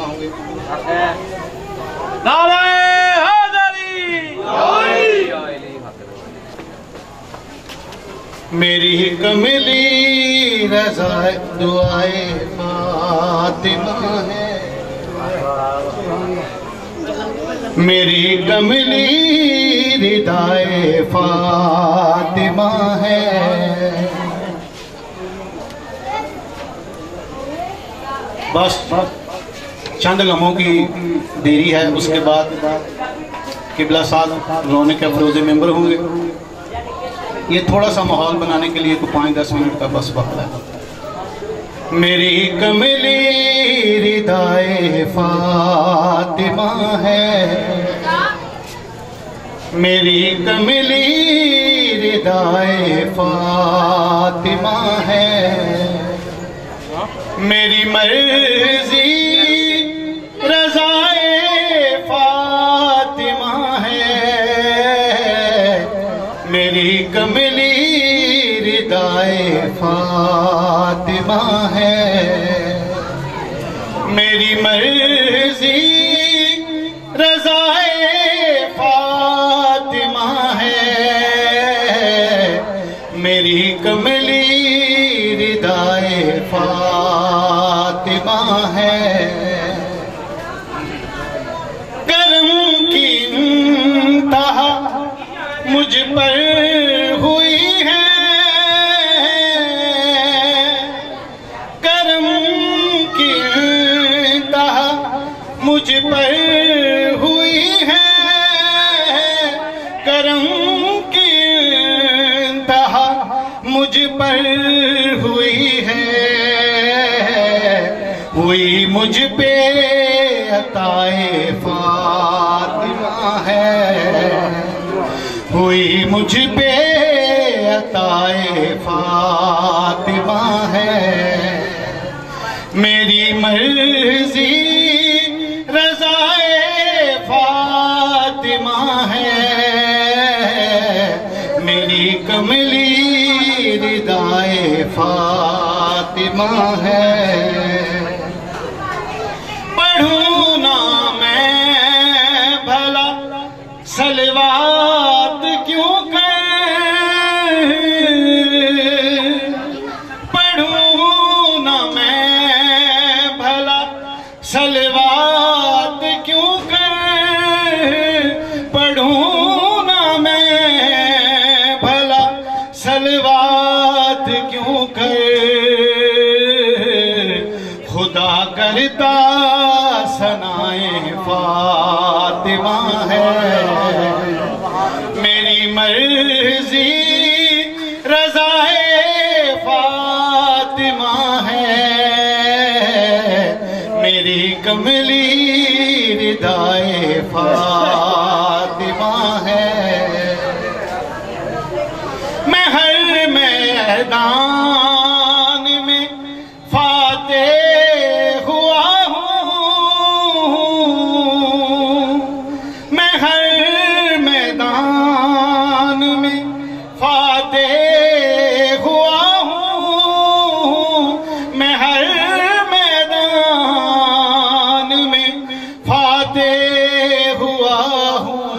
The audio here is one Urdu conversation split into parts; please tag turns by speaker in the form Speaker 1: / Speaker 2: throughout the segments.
Speaker 1: جمع ہوں گے.
Speaker 2: نعرہ حیدری.
Speaker 1: میری کملی رضا دعائے فاطمہ ہے. میری کملی ردائے فاطمہ ہے. بس چند لمحوں کی دیری ہے، اس کے بعد قبلہ صاحب رونے کے افروز ممبر ہوں گے. یہ تھوڑا سا ماحول بنانے کے لیے کوئی 5-10 منٹ کا بس وقت ہے. میری کملی ردائے فاطمہ ہے. میری کملی ردائے فاطمہ ہے. میری مرضی رضائے فاطمہ ہے. میری کملی ردائے فاطمہ ہے. میری مرضی رضائے فاطمہ ہے. میری کملی ردائے فاطمہ ہے. کرم کی انتہا مجھ پر ہوئی ہے. کرم کی انتہا مجھ پر ہوئی ہے. کرم کی انتہا مجھ پر ہوئی ہے. ہوئی مجھ پہ عطائے فاطمہ ہے. ہوئی مجھ پہ عطائے فاطمہ ہے. میری مرضی رضائے فاطمہ ہے. میری کملی ردائے فاطمہ ہے. پڑھوں نا میں بھلا صلوات کیوں کر. پڑھوں نا میں بھلا صلوات کیوں کر. پڑھوں نا میں بھلا صلوات کیوں کر. خدا کرتا ثنائے فاطمہ ہے. میری مرضی رضائے فاطمہ ہے. میری کملی ردائے فاطمہ ہے. میں ہر میدان میں فاتح ہوا ہوں. میں ہر میدان میں فاتح ہوا ہوں. میں ہر میدان میں فاتح ہوا ہوں.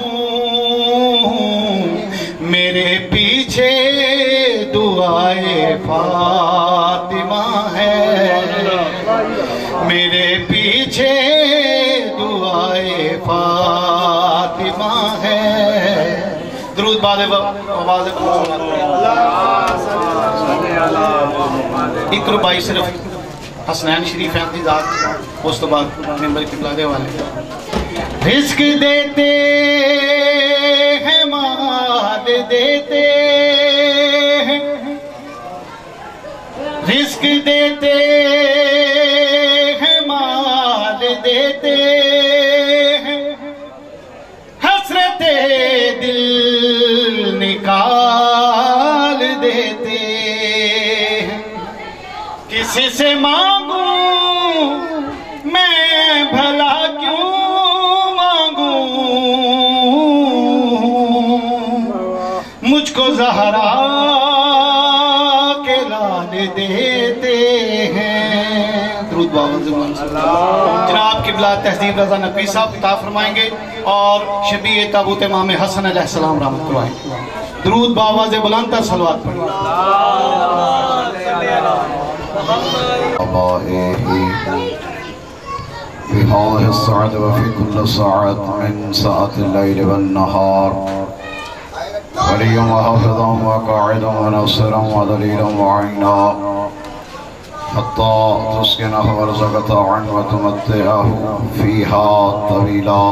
Speaker 1: میرے پیچھے دعائے فاطمہ ہے. میرے پیچھے دعائے فاطمہ ہے. درود بعد آواز ایک ربائی صرف حسنین شریف ہیں ذات، اس تو بعد ممبر قبلہ دے والے. رزق دیتے ہیں مال دیتے ہیں. رزق دیتے ہیں مال دیتے ہیں. حسرت دل نکال دیتے ہیں. کسی سے مانگوں میں بھلا کیوں مانگوں. مجھ کو زہرا کے لال دیتے ہیں. درود باوند زمان سے جناب کی قبلہ تہذیب رضا نقوی صاحب عطا فرمائیں گے اور شبیہ تابوت امام حسن علیہ السلام رحمت کروائیں گے. درود بآواز بلند تر صلوات پڑھیں.
Speaker 3: في هذه الساعة وفي كل ساعة من ساعة الليل والنهار وليا وحافظا وقاعدا وناصرا ودليلا وعينا حتى تسكنه ورزقك طاعا وتمتعه فيها طويلا.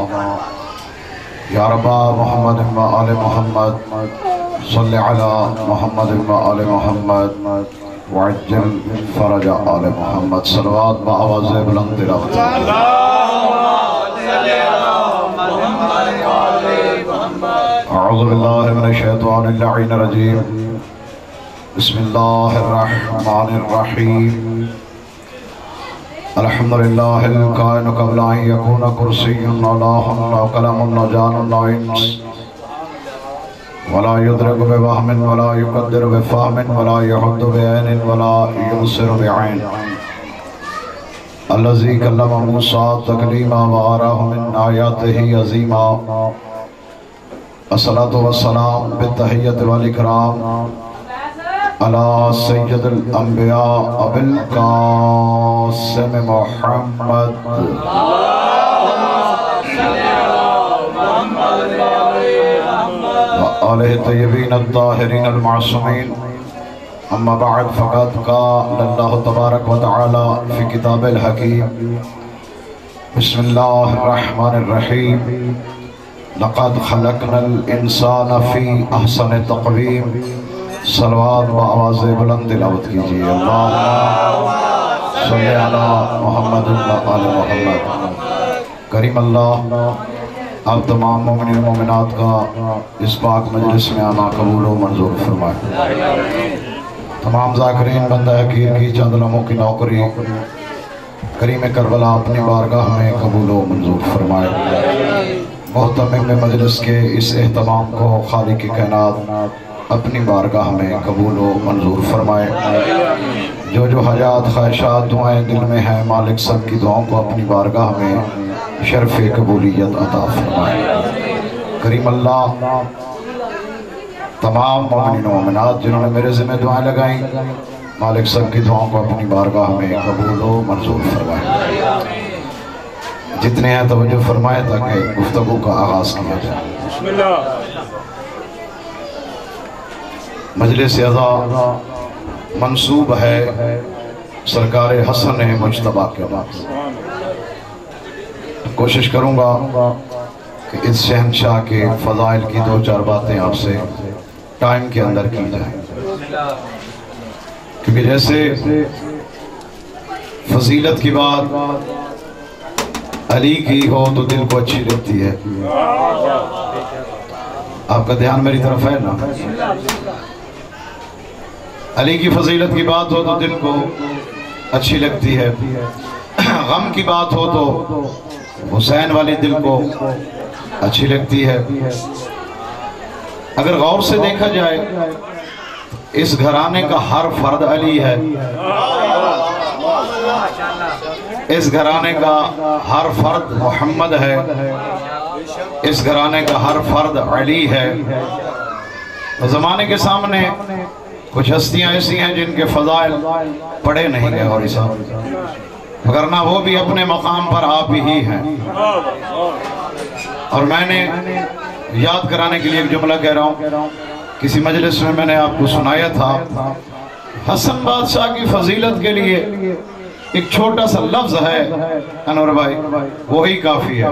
Speaker 3: يا رب محمد وآل محمد صل على محمد وآل محمد وعجل فرج آل محمد. صلوات بآواز بلند تلاوت. اعوذ باللہ من الشیطان اللعین الرجیم. بسم اللہ الرحمن الرحیم. الحمدللہ الکائن قبل ان یکون کرسی اللہ قلم جان انس ولا يدرك بوهم ولا يقدر بفهم ولا يحد بعين ولا يبصر بعين. الذي كلم موسى تكليما وأراه من آياته عظيما. الصلاة والسلام بالتحية والإكرام على سيد الأنبياء أبي القاسم محمد وآله الطيبين الطاهرين المعصومين. أما بعد فقد قال الله تبارك وتعالى في كتاب الحكيم. بسم الله الرحمن الرحيم. لقد خلقنا الإنسان في أحسن تقويم. صلوات بآواز بلند تلاوت کیجیے. اللهم صل على محمد وآل محمد. کریم اللہ آپ تمام مومنین مومنات کا اس پاک مجلس میں آنا قبول و منظور فرمائے. تمام ذاکرین بندہ حقیر کی چند لمحوں کی نوکری کریم کربلا اپنی بارگاہ میں قبول و منظور فرمائے. محتمم مجلس کے اس اہتمام کو خالق کائنات اپنی بارگاہ میں قبول و منظور فرمائے. جو حاجات خواہشات دعائیں دل میں ہیں مالک سب کی دعاؤں کو اپنی بارگاہ میں شرف قبولیت عطا فرمائے. کریم اللہ تمام مومنین و مومنات جنہوں نے میرے ذمہ دعائیں لگائیں مالک سب کی دعاؤں کو اپنی بارگاہ میں قبول و منظور فرمائے. جتنے ہیں توجہ فرمائے تاکہ گفتگو کا آغاز کیا جائے. مجلس اعزا منصوب ہے سرکار حسن مجتبیٰ کے بعد. کوشش کروں گا کہ اس شہنشاہ کے فضائل کی دو چار باتیں آپ سے ٹائم کے اندر کی جائیں. کیونکہ جیسے فضیلت کی بات علی کی ہو تو دل کو اچھی لگتی ہے. آپ کا دھیان میری طرف ہے نا. علی کی فضیلت کی بات ہو تو دل کو اچھی لگتی ہے. غم کی بات ہو تو حسین والی دل کو اچھی لگتی ہے. اگر غور سے دیکھا جائے اس گھرانے کا ہر فرد علی ہے. اس گھرانے کا ہر فرد محمد ہے. اس گھرانے کا ہر فرد علی ہے. زمانے کے سامنے کچھ ہستیاں ایسی ہیں جن کے فضائل پڑھے نہیں گئے اور وگرنہ وہ بھی اپنے مقام پر آپ ہی ہیں. اور میں نے یاد کرانے کے لیے ایک جملہ کہہ رہا ہوں. کسی مجلس میں نے آپ کو سنایا تھا حسن بادشاہ کی فضیلت کے لیے ایک چھوٹا سا لفظ ہے انور بھائی, وہی کافی ہے.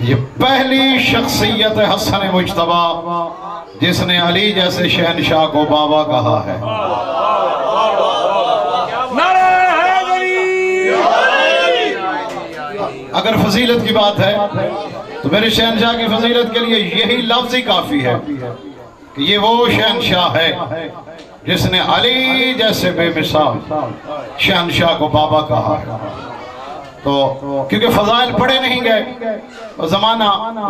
Speaker 3: یہ پہلی شخصیت حسن مجتبیٰ جس نے علی جیسے شہنشاہ کو بابا کہا ہے. اگر فضیلت کی بات ہے تو میرے شہنشاہ کی فضیلت کے لیے یہی لفظ ہی کافی ہے کہ یہ وہ شہنشاہ ہے جس نے علی جیسے بے مثال شہنشاہ کو بابا کہا ہے. تو کیونکہ فضائل پڑھے نہیں گئے اور زمانہ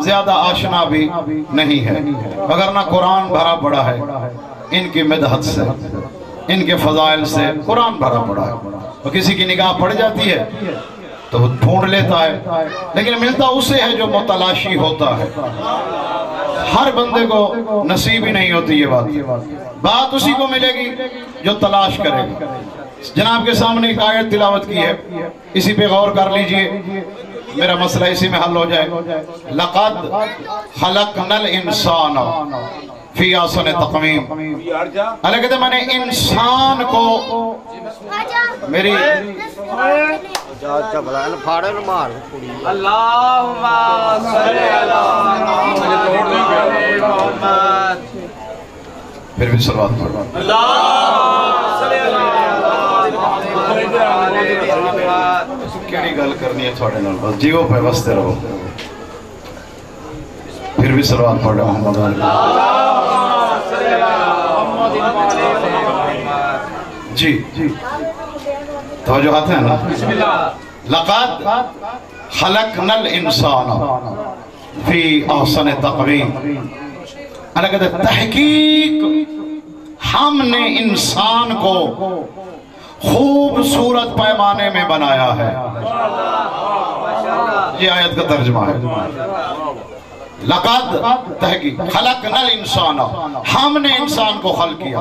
Speaker 3: زیادہ آشنا بھی نہیں ہے, وگرنہ قرآن بھرا پڑا ہے ان کی مدحت سے, ان کے فضائل سے قرآن بھرا پڑا ہے. اور کسی کی نگاہ پڑ جاتی ہے تو وہ ڈھونڈ لیتا ہے، لیکن ملتا اسے ہے جو متلاشی ہوتا ہے۔ ہر بندے کو نصیب ہی نہیں ہوتی یہ بات اسی کو ملے گی جو تلاش کرے گا۔ جناب کے سامنے ایک آیت تلاوت کی ہے، اسی پہ غور کر لیجئے، میرا مسئلہ اسی میں حل ہو جائے۔ لَقَدْ خَلَقْنَا الْإِنسَانَ فِي أَحْسَنِ تَقْوِيمٍ، اللہ کہتے ہیں میں نے انسان کو میری
Speaker 2: اللہم صلی اللہ محمد،
Speaker 3: پھر بھی صلوات پڑھو۔
Speaker 2: اللہم صلی
Speaker 3: کیڑی گل کرنی ہے تھوڑے نال، بس جیو پہ وستے رہو، پھر بھی صلوات پڑھو محمد جی توجہ آتے ہیں نا۔ لقد خلقنا الانسان فی احسن تقویم، اللہ کہتے ہیں تحقیق ہم نے انسان کو خوبصورت پیمانے میں بنایا ہے۔ یہ آیت کا ترجمہ ہے۔ لقد تحقیق خلقنا الانسان، ہم نے انسان کو خلق کیا،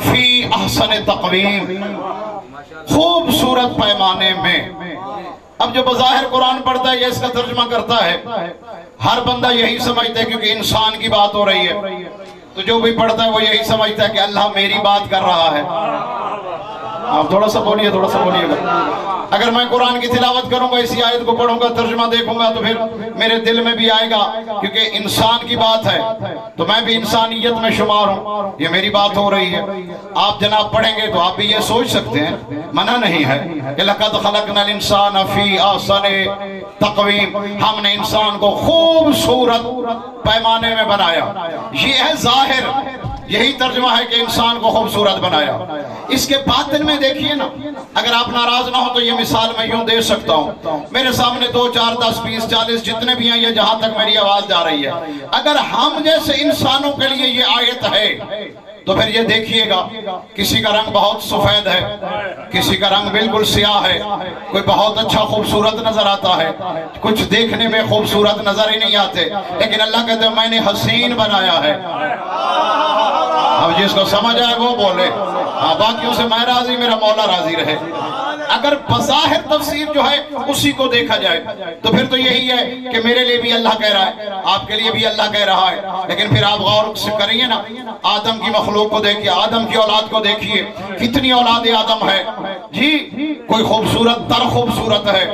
Speaker 3: فی احسن تقویم، خوبصورت پیمانے میں۔ اب جو بظاہر قرآن پڑھتا ہے یہ اس کا ترجمہ کرتا ہے، ہر بندہ یہی سمجھتا ہے کیونکہ انسان کی بات ہو رہی ہے تو جو بھی پڑھتا ہے وہ یہی سمجھتا ہے کہ اللہ میری بات کر رہا ہے۔ آپ تھوڑا سا بولیے گا۔ اگر میں قرآن کی تلاوت کروں گا، اسی آیت کو پڑھوں گا، ترجمہ دیکھوں گا تو پھر میرے دل میں بھی آئے گا کیونکہ انسان کی بات ہے تو میں بھی انسانیت میں شمار ہوں، یہ میری بات ہو رہی ہے۔ آپ جناب پڑھیں گے تو آپ بھی یہ سوچ سکتے ہیں، منع نہیں ہے کہ لَقَدْ خَلَقْنَا الْإِنسَانَ فِي أَحْسَنِ تقویم، ہم نے انسان کو خوبصورت پیمانے میں بنایا۔ یہ ہے ظاہر، یہی ترجمہ ہے کہ انسان کو خوبصورت بنایا۔ اس کے باطن میں دیکھیے نا، اگر آپ ناراض نہ ہو تو یہ مثال میں یوں دے سکتا ہوں، میرے سامنے 2 4 10 20 40 جتنے بھی ہیں، یہ جہاں تک میری آواز جا رہی ہے، اگر ہم جیسے انسانوں کے لیے یہ آیت ہے تو پھر یہ دیکھیے گا کسی کا رنگ بہت سفید ہے، کسی کا رنگ بالکل سیاہ ہے، کوئی بہت اچھا خوبصورت نظر آتا ہے، کچھ دیکھنے میں خوبصورت نظر ہی نہیں آتے، لیکن اللہ کہتے ہیں میں نے حسین بنایا ہے۔ اب جس کو سمجھ آئے وہ بولے، باقیوں سے میں راضی، میرا مولا راضی رہے۔ اگر بظاہر تفسیر جو ہے اسی کو دیکھا جائے تو پھر تو یہی ہے کہ میرے لیے بھی اللہ کہہ رہا ہے، آپ کے لیے بھی اللہ کہہ رہا ہے، لیکن پھر آپ غور سے کریے نا، آدم کی مخلوق کو دیکھیے، آدم کی اولاد کو دیکھیے، کتنی اولاد آدم ہے جی، کوئی خوبصورت تر خوبصورت ہے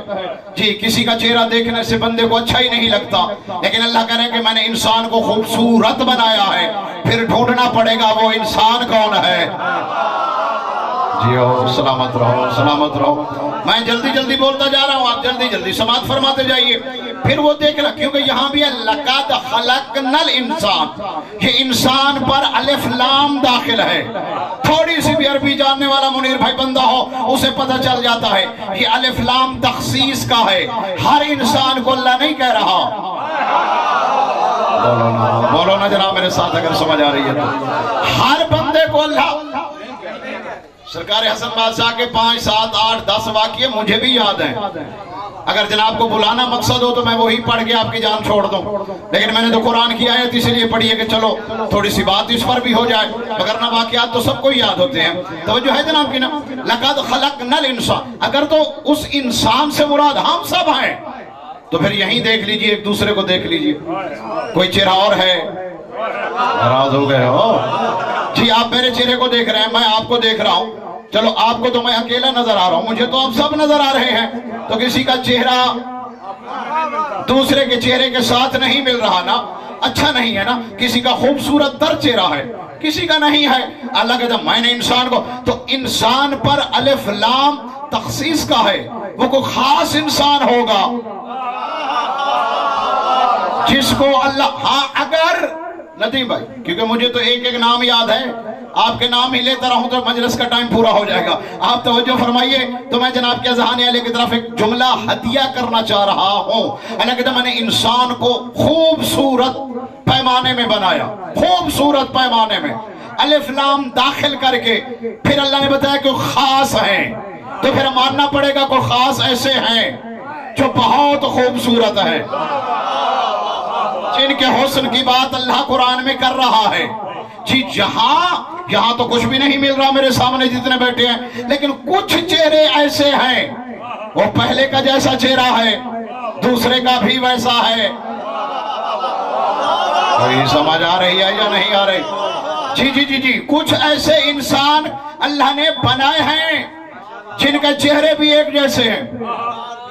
Speaker 3: جی، کسی کا چہرہ دیکھنے سے بندے کو اچھا ہی نہیں لگتا، لیکن اللہ کہہ رہے ہیں کہ میں نے انسان کو خوبصورت بنایا ہے، پھر ڈھونڈنا پڑے گا وہ انسان کون ہے۔ جی سلامت رہو، میں جلدی بولتا جا رہا ہوں، آپ جلدی سماعت فرماتے جائیے۔ پھر وہ دیکھ رہا کیونکہ یہاں بھی ہے لَقَدْ خَلَقْنَا الْإِنسَانَ، یہ انسان پر الف لام داخل ہے۔ تھوڑی سی بھی عربی جاننے والا منیر بھائی بندہ ہو اسے پتہ چل جاتا ہے یہ الف لام تخصیص کا ہے، ہر انسان کو اللہ نہیں کہہ رہا۔ بولو نا جناب میرے ساتھ اگر سمجھ آ رہی ہے تو، ہر بندے کو اللہ۔ سرکار حسن بادشاہ کے 5 7 8 10 واقعے مجھے بھی یاد ہیں، اگر جناب کو بلانا مقصد ہو تو میں وہی پڑھ کے آپ کی جان چھوڑ دوں، لیکن میں نے تو قرآن کی آیت اس لیے پڑھی ہے کہ چلو تھوڑی سی بات اس پر بھی ہو جائے، مگر نہ واقعات تو سب کو یاد ہوتے ہیں۔ توجہ ہے جناب کی نا، لَقَدْ خَلَقْنَا الْإِنسَانَ، اگر تو اس انسان سے مراد ہم سب ہیں تو پھر یہیں دیکھ لیجئے، ایک دوسرے کو دیکھ لیجئے، کوئی چہرہ اور ہے، ناراض ہو گئے ہو جی، آپ میرے چہرے کو دیکھ رہے ہیں، میں آپ کو دیکھ رہا ہوں، چلو آپ کو تو میں اکیلا نظر آ رہا ہوں، مجھے تو آپ سب نظر آ رہے ہیں، تو کسی کا چہرہ دوسرے کے چہرے کے ساتھ نہیں مل رہا نا، اچھا نہیں ہے نا، کسی کا خوبصورت تر چہرہ ہے، کسی کا نہیں ہے۔ اللہ کہتا ہے میں نے انسان کو، تو انسان پر الف لام تخصیص کا ہے، وہ کوئی خاص انسان ہوگا جس کو اللہ، ہاں اگر ندیم بھائی، کیونکہ مجھے تو ایک نام یاد ہے، آپ کے نام ہی لیتا رہوں تو مجلس کا ٹائم پورا ہو جائے گا، آپ توجہ فرمائیے، تو میں جناب کے اذہان علی کی طرف ایک جملہ ہدیہ کرنا چاہ رہا ہوں۔ اللہ کہتا ہے میں نے انسان کو خوبصورت پیمانے میں بنایا، خوبصورت پیمانے میں، الف لام داخل کر کے، پھر اللہ نے بتایا کہ خاص ہیں، تو پھر ماننا پڑے گا کوئی خاص ایسے ہیں جو بہت خوبصورت ہے، جن کے حسن کی بات اللہ قرآن میں کر رہا ہے. جی یہاں تو کچھ بھی نہیں مل رہا میرے سامنے جتنے بیٹھے ہیں، لیکن کچھ چہرے ایسے ہیں وہ پہلے کا جیسا چہرہ ہے، دوسرے کا بھی ویسا ہے. کوئی سمجھ آ رہی ہے یا نہیں آ رہی؟ جی کچھ ایسے انسان اللہ نے بنائے ہیں جن کے چہرے بھی ایک جیسے ہیں،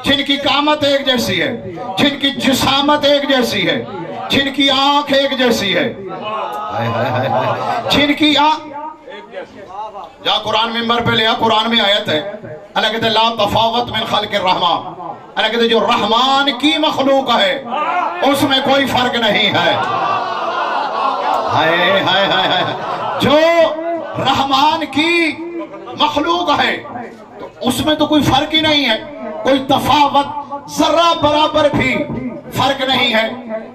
Speaker 3: جن کی قامت ایک جیسی ہے، جن کی جسامت ایک جیسی ہے، جن کی آنکھ ایک جیسی ہے، جن کی جہاں قرآن ممبر پہ لیا، قرآن میں آیت ہے، اللہ کہتے لا تفاوت من خلق الرحمن، اللہ کہتے جو رحمان کی مخلوق ہے اس میں کوئی فرق نہیں ہے. جو رحمان کی مخلوق ہے تو اس میں تو کوئی فرق ہی نہیں ہے، کوئی تفاوت ذرہ برابر بھی فرق نہیں ہے.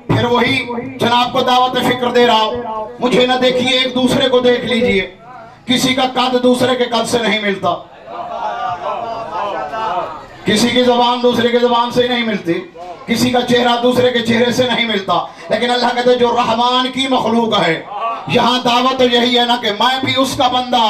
Speaker 3: پھر وہی جناب کو دعوت فکر دے رہا ہوں، مجھے نہ دیکھیے ایک دوسرے کو دیکھ لیجئے. کسی کا قد دوسرے کے قد سے نہیں ملتا، کسی کی زبان دوسرے کے زبان سے نہیں ملتی، کسی کا چہرہ دوسرے کے چہرے سے نہیں ملتا. لیکن اللہ کہتے جو رحمان کی مخلوق ہے، یہاں دعوت تو یہی ہے نا کہ میں بھی اس کا بندہ.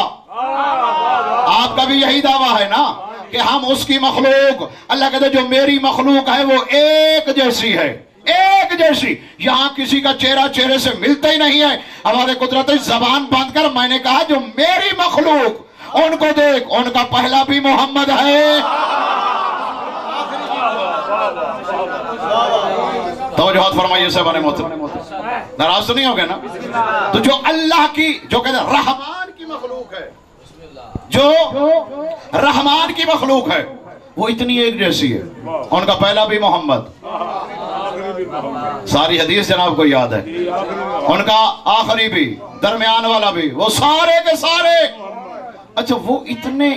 Speaker 3: آپ کا بھی یہی دعویٰ ہے نا کہ ہم اس کی مخلوق. اللہ کہتے جو میری مخلوق ہے وہ ایک جیسی ہے، ایک جیسی. یہاں کسی کا چہرہ چہرے سے ملتا ہی نہیں ہے. ہمارے قدرت زبان بند کر میں نے کہا جو میری مخلوق ان کو دیکھ، ان کا پہلا بھی محمد ہے. توجہات فرمائیے سے بنے محترم، ناراض تو نہیں ہو گئے نا؟ تو جو اللہ کی، جو کہتے ہیں رحمان کی مخلوق ہے، جو رحمان کی مخلوق ہے وہ اتنی ایک جیسی ہے. ان کا پہلا بھی محمد، ساری حدیث جناب کو یاد ہے، ان کا آخری بھی، درمیان والا بھی، وہ سارے کے سارے. اچھا وہ اتنے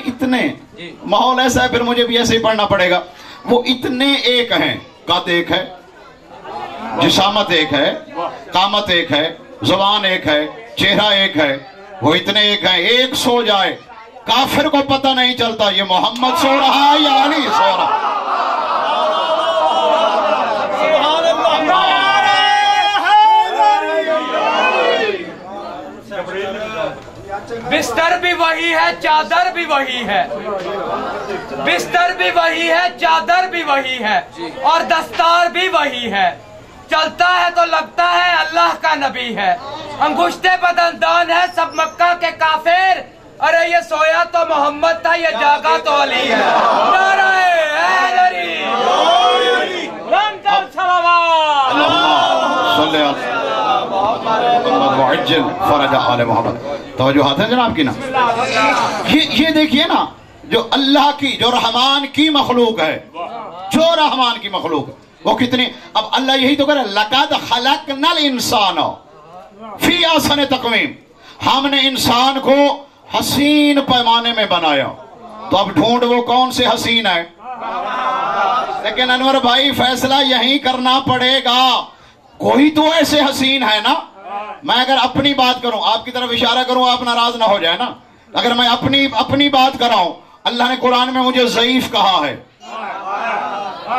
Speaker 3: ماحول ایسا ہے، پھر مجھے بھی ایسے ہی پڑھنا پڑے گا. وہ اتنے ایک ہیں، قد ایک ہے، جسامت ایک ہے، قامت ایک ہے، زبان ایک ہے، چہرہ ایک ہے. وہ اتنے ایک ہیں، ایک سو جائے کافر کو پتہ نہیں چلتا یہ محمد سو رہا ہے یا علی سو رہا.
Speaker 2: بستر بھی وہی ہے، چادر بھی وہی ہے، بستر بھی وہی ہے، چادر بھی وہی ہے، اور دستار بھی وہی ہے. چلتا ہے تو لگتا ہے اللہ کا نبی ہے. انگشتے بدندان ہے سب مکہ کے کافر. ارے یہ سویا تو محمد تھا، یہ جاگا تو علی ہے. نعرہ حیدری، لندن صلوات،
Speaker 3: صلی اللہ وعجل فرج آل محمد. توجہات ہیں جناب کی نا؟ یہ دیکھئے نا، جو اللہ کی، جو رحمان کی مخلوق ہے، جو رحمان کی مخلوق ہے وہ کتنی. اب اللہ یہی تو کہہ رہا ہے لَقَدْ خَلَقْنَا الْإِنسَانَ فِي أَحْسَنِ تَقْوِيمٍ. ہم نے انسان کو حسین پیمانے میں بنایا. تو اب ڈھونڈ وہ کون سے حسین ہے. لیکن انور بھائی فیصلہ یہی کرنا پڑے گا، کوئی تو ایسے حسین ہے نا. میں اگر اپنی بات کروں، آپ کی طرف اشارہ کروں، آپ ناراض نہ ہو جائے نا. اگر میں اپنی بات کراؤں، اللہ نے قرآن میں مجھے ضعیف کہا ہے،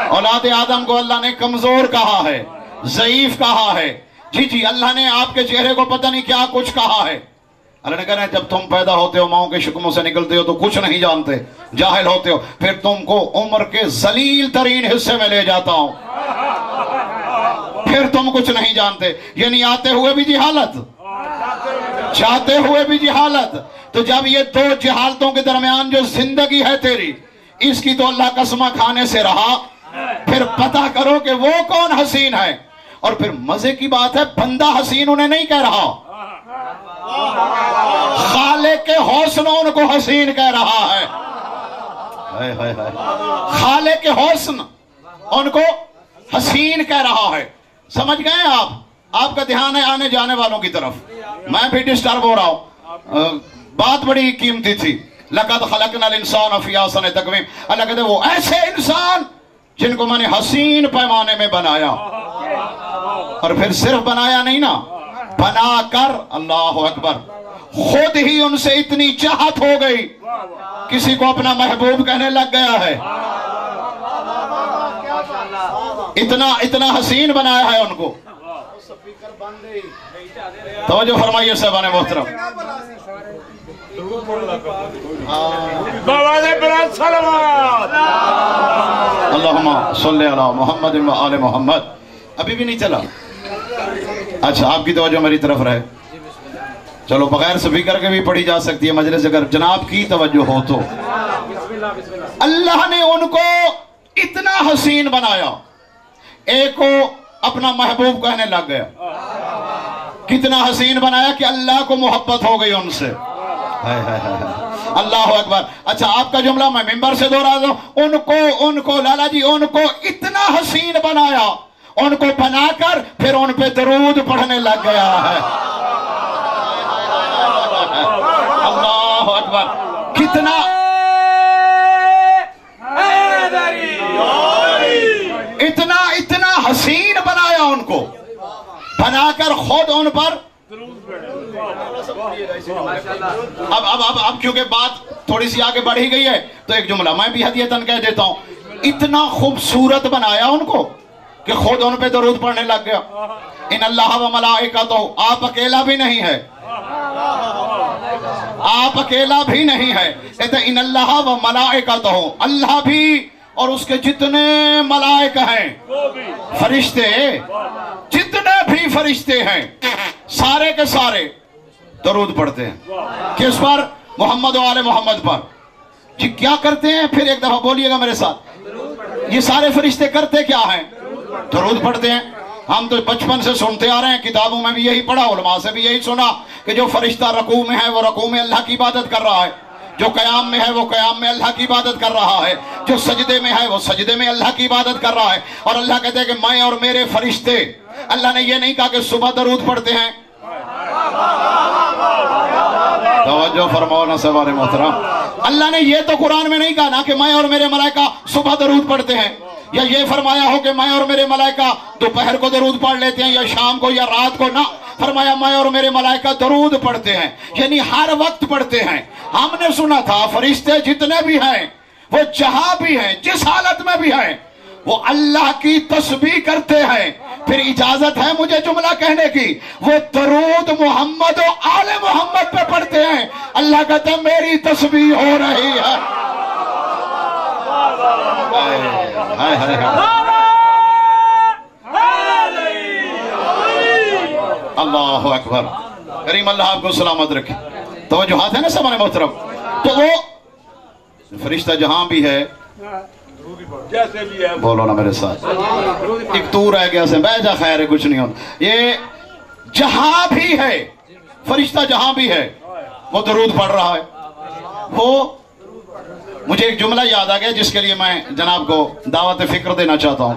Speaker 3: اولاد آدم کو اللہ نے کمزور کہا ہے، ضعیف کہا ہے. جی اللہ نے آپ کے چہرے کو پتہ نہیں کیا کچھ کہا ہے. اللہ نے کہا ہے جب تم پیدا ہوتے ہو ماؤں کے شکموں سے نکلتے ہو تو کچھ نہیں جانتے، جاہل ہوتے ہو، پھر تم کو عمر کے ذلیل ترین حصے میں لے جاتا ہوں، پھر تم کچھ نہیں جانتے. یعنی آتے ہوئے بھی جہالت، جاتے ہوئے بھی جہالت. تو جب یہ دو جہالتوں کے درمیان جو زندگی ہے تیری، اس کی تو اللہ قسمہ کھانے سے رہا. پھر پتہ کرو کہ وہ کون حسین ہے. اور پھر مزے کی بات ہے، بندہ حسین انہیں نہیں کہہ رہا، خالق کے حسن ان کو حسین کہہ رہا ہے. خالق کے حسن ان کو حسین کہہ رہا ہے. سمجھ گئے آپ کا دھیان ہے آنے جانے والوں کی طرف. میں بھی ڈسٹرب ہو رہا ہوں، بات بڑی قیمتی تھی. لَقَدْ خَلَقْنَا الْإِنسَانَ فِي أَحْسَنِ تَقْوِيمٍ. اللہ کہتے ہیں وہ ایسے انسان جن کو میں نے حسین پیمانے میں بنایا. اور پھر صرف بنایا نہیں نا، بنا کر اللہ اکبر خود ہی ان سے اتنی چاہت ہو گئی، کسی کو اپنا محبوب کہنے لگ گیا ہے. اتنا حسین بنایا ہے ان کو. توجہ فرمائیے صاحبان محترم. اللہم صلی علی محمد و آل محمد. ابھی بھی نہیں چلا؟ اچھا آپ کی توجہ میری طرف رہے. چلو بغیر سپیکر کے بھی پڑھی جا سکتی ہے مجلس اگر جناب کی توجہ ہو تو. اللہ نے ان کو اتنا حسین بنایا، ایک کو اپنا محبوب کہنے لگ گیا. کتنا حسین بنایا کہ اللہ کو محبت ہو گئی ان سے. اللہ اکبر. اچھا آپ کا جملہ میں ممبر سے دوہرا دوں. ان کو لالا جی ان کو اتنا حسین بنایا، ان کو بنا کر پھر ان پہ درود پڑھنے لگ گیا ہے. اللہ اکبر. کتنا اتنا حسین بنایا ان کو، بنا کر خود ان پر. اب کیونکہ بات تھوڑی سی آگے بڑھ ہی گئی ہے تو ایک جملہ میں بھی ہدیتاً کہہ دیتا ہوں. اتنا خوبصورت بنایا ان کو کہ خود ان پہ درود پڑھنے لگ گیا. ان اللہ و ملائکتہ. آپ اکیلا بھی نہیں ہے، آپ اکیلا بھی نہیں ہے. کہتے ان اللہ و ملائکتہ، اللہ بھی اور اس کے جتنے ملائکہ ہیں، فرشتے، جتنے بھی فرشتے ہیں سارے کے سارے درود پڑھتے ہیں. کس پر؟ محمد و آل محمد پر. جی کیا کرتے ہیں؟ پھر ایک دفعہ بولیے گا میرے ساتھ. یہ سارے فرشتے کرتے کیا ہیں؟ درود پڑھتے ہیں. ہم تو بچپن سے سنتے آ رہے ہیں، کتابوں میں بھی یہی پڑھا، علماء سے بھی یہی سنا کہ جو فرشتہ رکوع میں ہے وہ رکوع میں اللہ کی عبادت کر رہا ہے، جو قیام میں ہے وہ قیام میں اللہ کی عبادت کر رہا ہے، جو سجدے میں ہے وہ سجدے میں اللہ کی عبادت کر رہا ہے. اور اللہ کہتے ہیں کہ میں اور میرے فرشتے. اللہ نے یہ نہیں کہا کہ صبح درود پڑھتے ہیں. توجہ فرماؤ نا سوار محترم. اللہ نے یہ تو قرآن میں نہیں کہا نا کہ میں اور میرے ملائکہ صبح درود پڑھتے ہیں، یا یہ فرمایا ہو کہ میں اور میرے ملائکہ دوپہر کو درود پڑھ لیتے ہیں یا شام کو یا رات کو. نہ، فرمایا میں اور میرے ملائکہ درود پڑھتے ہیں، یعنی ہر وقت پڑھتے ہیں. ہم نے سنا تھا فرشتے جتنے بھی ہیں وہ جہاں بھی ہیں، جس حالت میں بھی ہیں، وہ اللہ کی تسبیح کرتے ہیں. پھر اجازت ہے مجھے جملہ کہنے کی، وہ درود محمد و آل محمد پہ پڑھتے ہیں. اللہ کہتا ہے میری تسبیح ہو رہی ہے. اللہ اکبر. کریم اللہ آپ کو سلامت رکھے. توجہات ہے نا سامان محترم. تو وہ فرشتہ جہاں بھی ہے، بولو نا میرے ساتھ، ایک تو رہ گیا سے بہ جا، خیر ہے کچھ نہیں ہوتا. یہ جہاں بھی ہے، فرشتہ جہاں بھی ہے وہ درود پڑھ رہا ہے. وہ مجھے ایک جملہ یاد آ گیا جس کے لیے میں جناب کو دعوت فکر دینا چاہتا ہوں.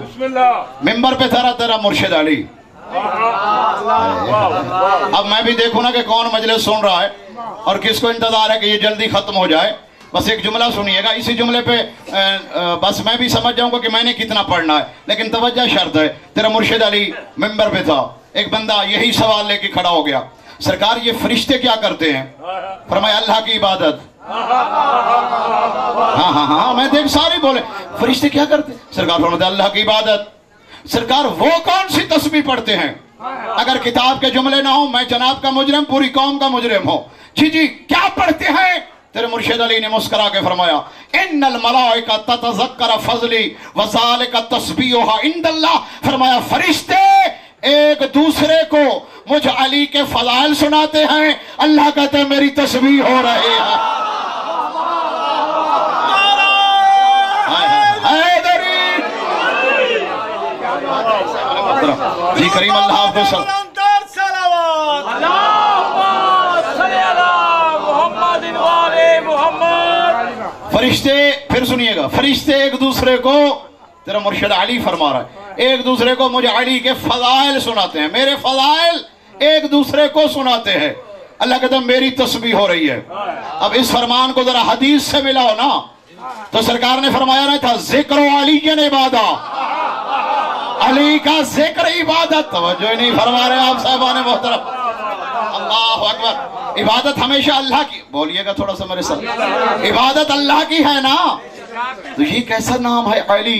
Speaker 3: ممبر پہ تیرا مرشد علی. اب میں بھی دیکھوں نا کہ کون مجلس سن رہا ہے اور کس کو انتظار ہے کہ یہ جلدی ختم ہو جائے. بس ایک جملہ سنیے گا، اسی جملے پہ بس میں بھی سمجھ جاؤں گا کہ میں نے کتنا پڑھنا ہے. لیکن توجہ شرط ہے. تیرا مرشد علی ممبر پہ تھا، ایک بندہ یہی سوال لے کے کھڑا ہو گیا، سرکار یہ فرشتے کیا کرتے ہیں؟ فرمایا اللہ کی عبادت. ہاں میں دیکھ ساری بولے فرشتے کیا کرتے ہیں؟ سرکار فرماتے اللہ کی عبادت. سرکار وہ کون سی تسبیح پڑھتے ہیں؟ اگر کتاب کے جملے نہ ہوں میں جناب کا مجرم پوری قوم کا مجرم ہوں. جی کیا پڑھتے ہیں؟ تیرے مرشد علی نے مسکرا کے فرمایا ان الملائکہ تتذکر فضلی وذالک تسبیحھا عند اللہ. فرمایا فرشتے ایک دوسرے کو مجھ علی کے فضائل سناتے ہیں، اللہ کہتے ہیں میری تسبیح ہو رہی ہے. جی کریم اللہ آپ کو فرشتے، پھر سنیے گا، فرشتے ایک دوسرے کو، تیرا مرشد علی فرما رہا ہے، ایک دوسرے کو مجھے علی کے فضائل سناتے ہیں، میرے فضائل ایک دوسرے کو سناتے ہیں. اللہ کہتا ہے میری تسبیح ہو رہی ہے. اب اس فرمان کو ذرا حدیث سے ملاؤ نا، تو سرکار نے فرمایا نہیں تھا ذکر علی عبادت، علی کا ذکر عبادت. توجہ نہیں فرما رہے آپ صاحبان محترم. اللہ اکبر. عبادت ہمیشہ اللہ کی، بولیے گا تھوڑا سا میرے ساتھ، عبادت اللہ کی ہے نا. تو یہ کیسا نام ہے علی؟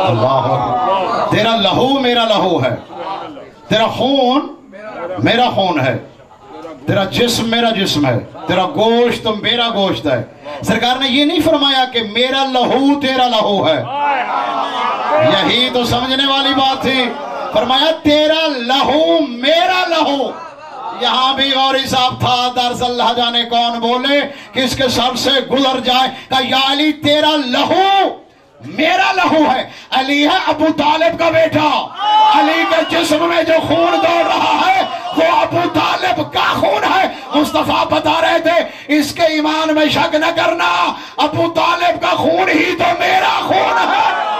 Speaker 3: اللہ تیرا لہو میرا لہو ہے، تیرا خون میرا خون ہے، تیرا جسم میرا جسم ہے، تیرا گوشت میرا گوشت ہے۔ سرکار نے یہ نہیں فرمایا کہ میرا لہو تیرا لہو ہے، یہی تو سمجھنے والی بات تھی۔ فرمایا تیرا لہو میرا لہو۔ یہاں بھی غوری صاحب تھا، درس اللہ جانے کون بولے کہ اس کے سر سے گزر جائے، کہا یا علی تیرا لہو میرا لہو ہے۔ علی ہے ابو طالب کا بیٹا، علی کے جسم میں جو خون دوڑ رہا ہے وہ ابو طالب کا خون ہے۔ مصطفیٰ بتا رہے تھے اس کے ایمان میں شک نہ کرنا، ابو طالب کا خون ہی تو میرا خون ہے۔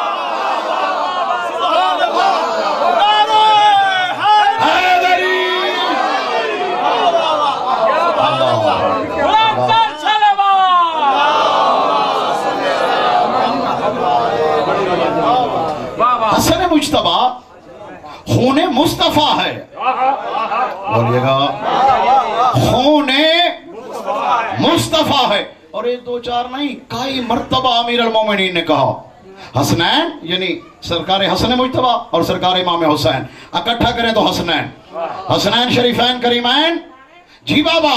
Speaker 3: حسن مجتبی خون مصطفیٰ ہے، بولیے گا خون مصطفیٰ ہے۔ اور یہ دو چار نہیں، کئی مرتبہ امیر المومنین نے کہا حسنین یعنی سرکار حسن مجتبی اور سرکار امام حسین اکٹھا کریں تو حسنین، حسنین شریفین کریمین۔ جی بابا،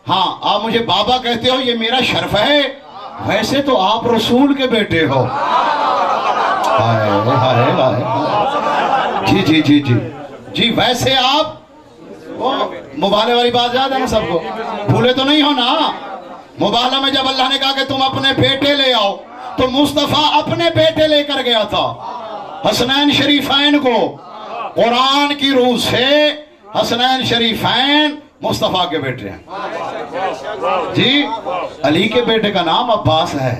Speaker 3: ہاں آپ مجھے بابا کہتے ہو یہ میرا شرف ہے، ویسے تو آپ رسول کے بیٹے ہو۔ جی جی جی جی جی ویسے آپ مبالغہ والی بات یاد ہے نا سب کو، بھولے تو نہیں ہو نا؟ مبالغہ میں جب اللہ نے کہا کہ تم اپنے بیٹے لے آؤ تو مصطفیٰ اپنے بیٹے لے کر گیا تھا حسنین شریفین کو۔ قرآن کی روح سے حسنین شریفین مصطفیٰ کے بیٹے ہیں۔ جی علی کے بیٹے کا نام عباس ہے۔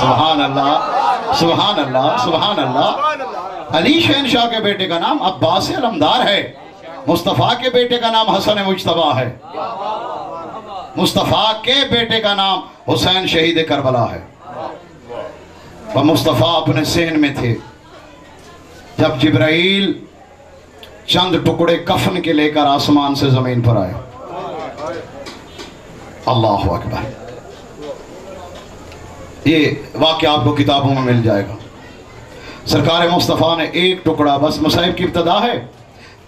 Speaker 3: سبحان اللہ سبحان اللہ سبحان اللہ۔ علی شہنشاہ کے بیٹے کا نام عباس علمدار ہے، مصطفیٰ کے بیٹے کا نام حسن مجتبی ہے، مصطفیٰ کے بیٹے کا نام حسین شہید کربلا ہے۔ وہ مصطفیٰ اپنے صحن میں تھے جب جبرائیل چند ٹکڑے کفن کے لے کر آسمان سے زمین پر آئے۔ اللہ اکبر۔ یہ واقعہ آپ کو کتابوں میں مل جائے گا۔ سرکار مصطفیٰ نے ایک ٹکڑا، بس مصائب کی ابتدا ہے،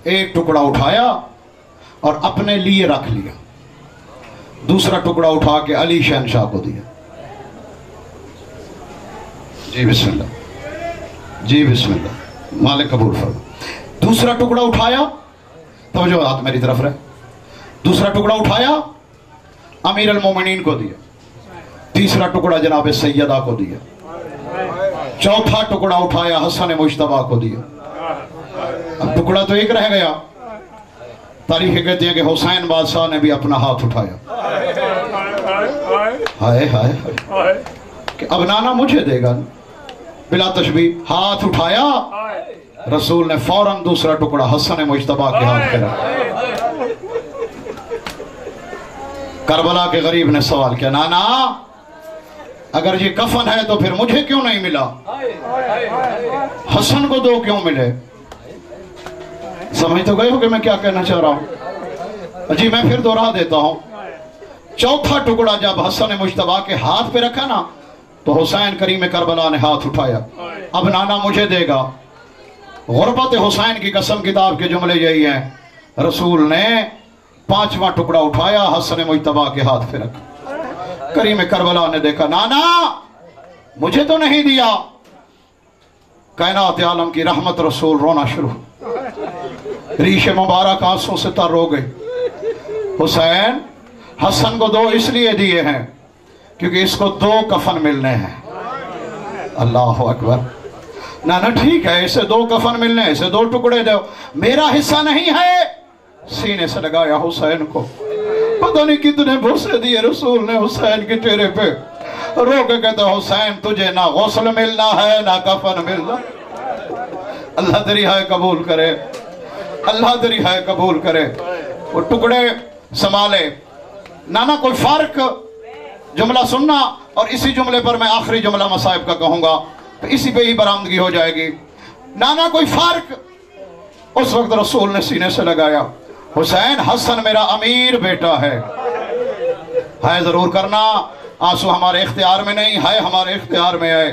Speaker 3: ایک ٹکڑا اٹھایا اور اپنے لیے رکھ لیا، دوسرا ٹکڑا اٹھا کے علی شہنشاہ کو دیا۔ جی بسم اللہ، جی بسم اللہ، مالک قبول فرما۔ دوسرا ٹکڑا اٹھایا، توجہ ہاتھ میری طرف رہے، دوسرا ٹکڑا اٹھایا امیر المومنین کو دیا، تیسرا ٹکڑا جناب سیدہ کو دیا، چوتھا ٹکڑا اٹھایا حسن مجتبی کو دیا۔ اب ٹکڑا تو ایک رہ گیا، تاریخ کہتے ہیں کہ حسین بادشاہ نے بھی اپنا ہاتھ اٹھایا، ہائے ہائے کہ اب نانا مجھے دے گا، بلا تشبیہ ہاتھ اٹھایا، رسول نے فوراً دوسرا ٹکڑا حسن مجتبی کے ہاتھ پہ رکھا۔ کربلا کے غریب نے سوال کیا، نانا اگر یہ کفن ہے تو پھر مجھے کیوں نہیں ملا، حسن کو دو کیوں ملے؟ سمجھ تو گئے ہو کہ میں کیا کہنا چاہ رہا ہوں؟ جی میں پھر دوہرا دیتا ہوں۔ چوتھا ٹکڑا جب حسن مجتبی کے ہاتھ پہ رکھا نا تو حسین کریم کربلا نے ہاتھ اٹھایا، اب نانا مجھے دے گا۔ غربت حسین کی قسم کتاب کے جملے یہی ہیں، رسول نے پانچواں ٹکڑا اٹھایا، حسن مجتبی کے ہاتھ پہ رکھا۔ کریم کربلا نے دیکھا، نانا مجھے تو نہیں دیا۔ کائنات عالم کی رحمت رسول رونا شروع، ریش مبارک آنسوں سے تر ہو گئی۔ حسین حسن کو دو اس لیے دیے ہیں کیونکہ اس کو دو کفن ملنے ہیں۔ اللہ اکبر۔ نانا ٹھیک ہے، اسے دو کفن ملنے ہیں، اسے دو ٹکڑے دو، میرا حصہ نہیں ہے۔ سینے سے لگایا حسین کو، پتہ نہیں کتنے بوسے دیے رسول نے حسین کے چہرے پہ، رو کے کہتا حسین تجھے نہ غسل ملنا ہے نہ کفن ملنا۔ اللہ تیری ہائے قبول کرے، اللہ تیری ہائے قبول کرے۔ وہ ٹکڑے سنبھالے۔ نانا کوئی فرق، جملہ سننا اور اسی جملے پر میں آخری جملہ مصائب کا کہوں گا تو اسی پہ ہی برآمدگی ہو جائے گی۔ نانا کوئی فرق، اس وقت رسول نے سینے سے لگایا، حسین حسن میرا امیر بیٹا ہے ضرور کرنا، آنسو ہمارے اختیار میں نہیں ہے، ہمارے اختیار میں ہے۔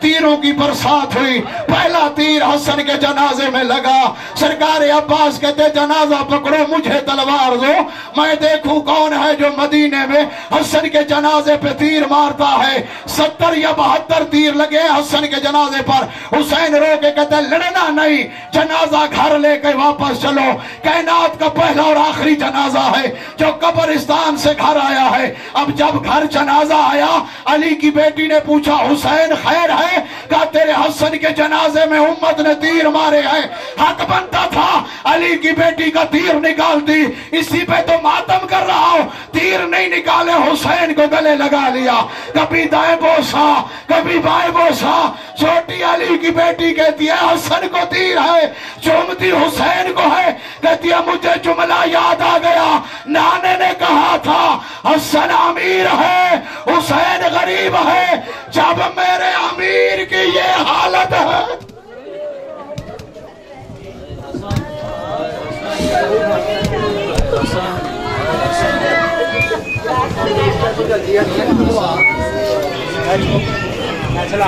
Speaker 3: تیروں کی برسات ہوئی. پہلا تیر حسن کے جنازے میں لگا. سرکار عباس کہتے جنازہ پکڑو مجھے تلوار دو میں دیکھوں کون ہے جو مدینے میں حسن کے جنازے پہ تیر مارتا ہے. 70 یا 72 تیر لگے حسن کے جنازے پر. حسین رو کے کہتے لڑنا نہیں, جنازہ گھر لے کے واپس چلو. کائنات کا پہلا اور آخری جنازہ ہے جو قبرستان سے گھر آیا ہے. اب جب گھر جنازہ آیا, علی کی بیٹی نے پوچھا حسین خیر ہے؟ کہا تیرے حسن کے جنازے میں امت نے تیر مارے ہیں, حق بنتا تھا علی کی بیٹی کا تیر نکال دی. اسی پہ تو ماتم کر رہا ہوں, تیر نہیں نکالے, حسین کو گلے لگا لیا. کبھی دائیں بوسا کبھی بائیں بوسا. چھوٹی علی کی بیٹی کہتی ہے حسن کو تیر ہے, چومتی حسین کو ہے. کہتی ہے مجھے جملہ یاد آ گیا, نانے نے کہا تھا حسن امیر ہے حسین غریب ہے. جب میرے امیر کی یہ حالت ہے
Speaker 4: چلا